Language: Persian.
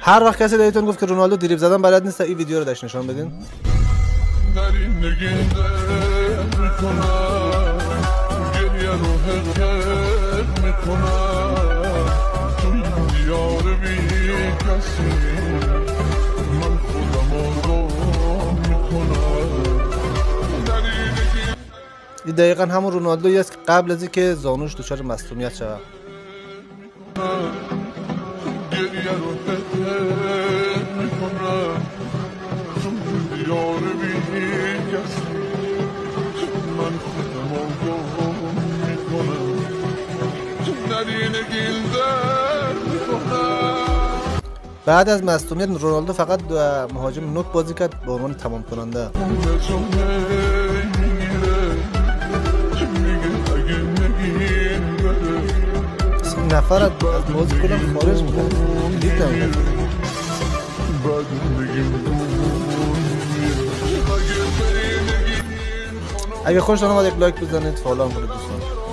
هر وقت کسی بهتون گفت که رونالدو دریبل زدن بلد نیست، این ویدیو رو داش نشون بدین. این دقیقا همون رونالدویی است که قبل از اینکه زانوش دچار مصدومیت شود. بعد از مصدومیت رونالدو فقط مهاجم نوک بازی کرد به عنوان تمام کننده. این نفر از بازی کنم خارج میکنه، کلیپ نمیکنه. اگه خوشتون اومد یک لایک بزنید، فالو هم کنید دوستان.